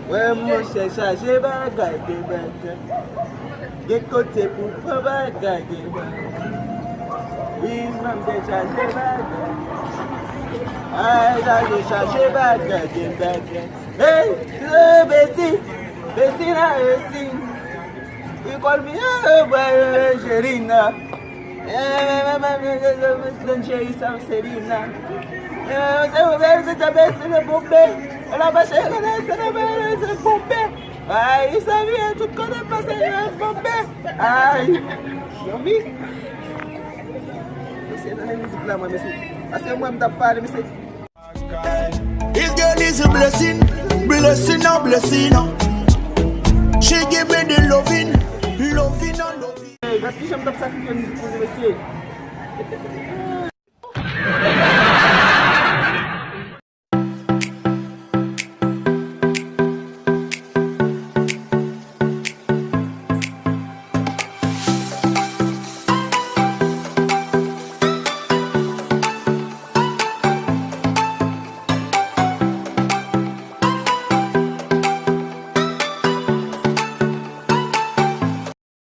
Ouais, mon cher, j'ai bagagé, des côtés pour pas bagager. Oui, même déjà, j'ai bagagé. Ah, là, j'ai bagagé. Hey, le Bessie, là, Bessie. You call me, Gerina. Don't say some Serena. C'est ta bête, c'est le bombé. La bâche, c'est le bombé. Aïe, ça vient, tu connais pas, c'est le bombé. Aïe, Yomi. C'est dans la musique là, moi, monsieur. Parce que moi, je me parle, monsieur. This girl is a blessing, blessing. She give me the loving. Hey, je me tape ça qui fait musique pour monsieur.